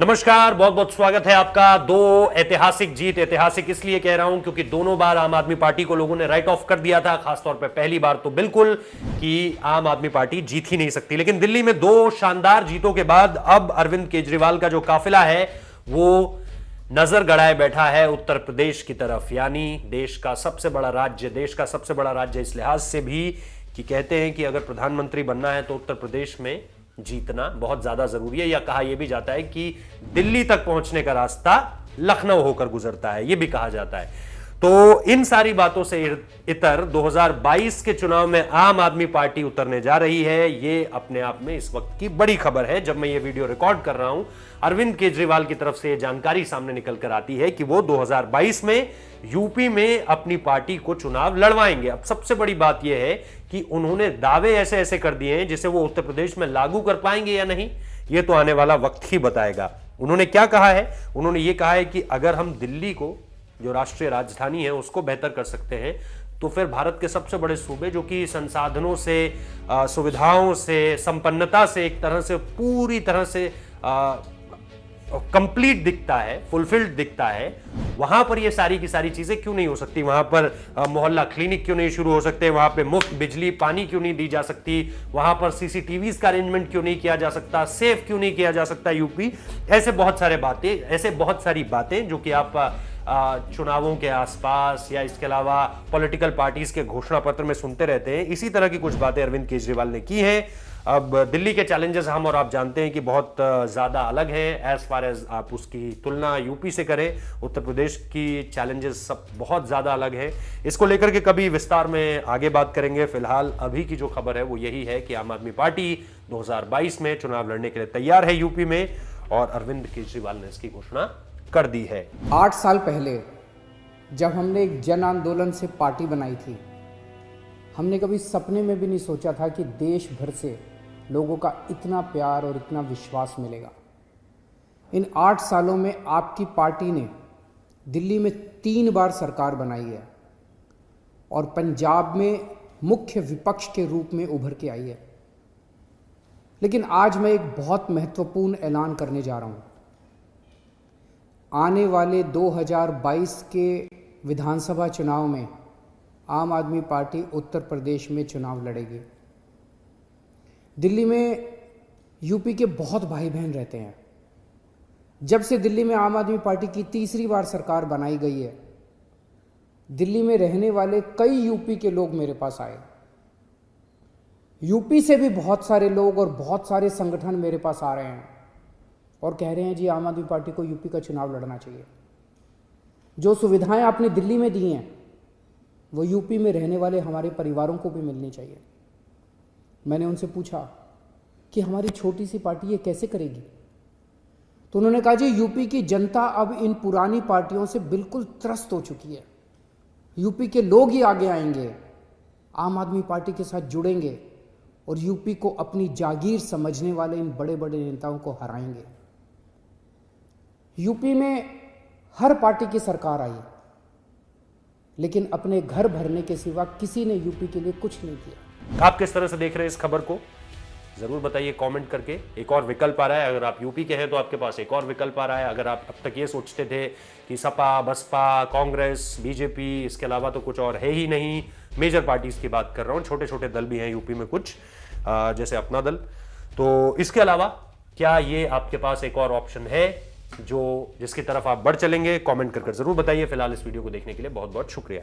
नमस्कार, बहुत बहुत स्वागत है आपका। दो ऐतिहासिक जीत, ऐतिहासिक इसलिए कह रहा हूं क्योंकि दोनों बार आम आदमी पार्टी को लोगों ने राइट ऑफ कर दिया था, खासतौर पे पहली बार तो बिल्कुल कि आम आदमी पार्टी जीत ही नहीं सकती। लेकिन दिल्ली में दो शानदार जीतों के बाद अब अरविंद केजरीवाल का जो काफिला है वो नजर गड़ाए बैठा है उत्तर प्रदेश की तरफ, यानी देश का सबसे बड़ा राज्य इस लिहाज से भी कि कहते हैं कि अगर प्रधानमंत्री बनना है तो उत्तर प्रदेश में जीतना बहुत ज्यादा जरूरी है, या कहा यह भी जाता है कि दिल्ली तक पहुंचने का रास्ता लखनऊ होकर गुजरता है, यह भी कहा जाता है। तो इन सारी बातों से इतर 2022 के चुनाव में आम आदमी पार्टी उतरने जा रही है, ये अपने आप में इस वक्त की बड़ी खबर है। जब मैं ये वीडियो रिकॉर्ड कर रहा हूं, अरविंद केजरीवाल की तरफ से यह जानकारी सामने निकल कर आती है कि वो 2022 में यूपी में अपनी पार्टी को चुनाव लड़वाएंगे। अब सबसे बड़ी बात यह है कि उन्होंने दावे ऐसे ऐसे कर दिए हैं जिसे वो उत्तर प्रदेश में लागू कर पाएंगे या नहीं, यह तो आने वाला वक्त ही बताएगा। उन्होंने क्या कहा है? उन्होंने यह कहा है कि अगर हम दिल्ली को, जो राष्ट्रीय राजधानी है, उसको बेहतर कर सकते हैं तो फिर भारत के सबसे बड़े सूबे जो कि संसाधनों से, सुविधाओं से, संपन्नता से एक तरह से पूरी तरह से कंप्लीट दिखता है, फुलफिल्ड दिखता है, वहां पर ये सारी की सारी चीजें क्यों नहीं हो सकती? वहां पर मोहल्ला क्लिनिक क्यों नहीं शुरू हो सकते? वहां पे मुफ्त बिजली पानी क्यों नहीं दी जा सकती? वहां पर सीसीटीवीज का अरेंजमेंट क्यों नहीं किया जा सकता? सेफ क्यों नहीं किया जा सकता यूपी? ऐसे बहुत सारी बातें जो कि आप चुनावों के आसपास या इसके अलावा पॉलिटिकल पार्टीज के घोषणा पत्र में सुनते रहते हैं। इसी तरह की कुछ बातें अरविंद केजरीवाल ने की हैं। अब दिल्ली के चैलेंजेस हम और आप जानते हैं कि बहुत ज्यादा अलग है, एज फार एज आप उसकी तुलना यूपी से करें। उत्तर प्रदेश की चैलेंजेस सब बहुत ज्यादा अलग है। इसको लेकर के कभी विस्तार में आगे बात करेंगे। फिलहाल अभी की जो खबर है वो यही है कि आम आदमी पार्टी 2022 में चुनाव लड़ने के लिए तैयार है यूपी में, और अरविंद केजरीवाल ने इसकी घोषणा कर दी है। 8 साल पहले जब हमने एक जन आंदोलन से पार्टी बनाई थी, हमने कभी सपने में भी नहीं सोचा था कि देश भर से लोगों का इतना प्यार और इतना विश्वास मिलेगा। इन 8 सालों में आपकी पार्टी ने दिल्ली में 3 बार सरकार बनाई है और पंजाब में मुख्य विपक्ष के रूप में उभर के आई है। लेकिन आज मैं एक बहुत महत्वपूर्ण ऐलान करने जा रहा हूं। आने वाले 2022 के विधानसभा चुनाव में आम आदमी पार्टी उत्तर प्रदेश में चुनाव लड़ेगी। दिल्ली में यूपी के बहुत भाई बहन रहते हैं। जब से दिल्ली में आम आदमी पार्टी की तीसरी बार सरकार बनाई गई है, दिल्ली में रहने वाले कई यूपी के लोग मेरे पास आए। यूपी से भी बहुत सारे लोग और बहुत सारे संगठन मेरे पास आ रहे हैं और कह रहे हैं जी आम आदमी पार्टी को यूपी का चुनाव लड़ना चाहिए। जो सुविधाएं आपने दिल्ली में दी हैं वो यूपी में रहने वाले हमारे परिवारों को भी मिलनी चाहिए। मैंने उनसे पूछा कि हमारी छोटी सी पार्टी ये कैसे करेगी? तो उन्होंने कहा जी यूपी की जनता अब इन पुरानी पार्टियों से बिल्कुल त्रस्त हो चुकी है। यूपी के लोग ही आगे आएंगे, आम आदमी पार्टी के साथ जुड़ेंगे और यूपी को अपनी जागीर समझने वाले इन बड़े बड़े नेताओं को हराएंगे। यूपी में हर पार्टी की सरकार आई, लेकिन अपने घर भरने के सिवा किसी ने यूपी के लिए कुछ नहीं किया। आप किस तरह से देख रहे हैं इस खबर को? जरूर बताइए कमेंट करके। एक और विकल्प आ रहा है, अगर आप यूपी के हैं तो आपके पास एक और विकल्प आ रहा है। अगर आप अब तक ये सोचते थे कि सपा, बसपा, कांग्रेस, बीजेपी, इसके अलावा तो कुछ और है ही नहीं, मेजर पार्टीज की बात कर रहा हूं, छोटे छोटे दल भी हैं यूपी में कुछ, जैसे अपना दल, तो इसके अलावा क्या ये आपके पास एक और ऑप्शन है जिसकी तरफ आप बढ़ चलेंगे? कमेंट करके जरूर बताइए। फिलहाल इस वीडियो को देखने के लिए बहुत बहुत शुक्रिया।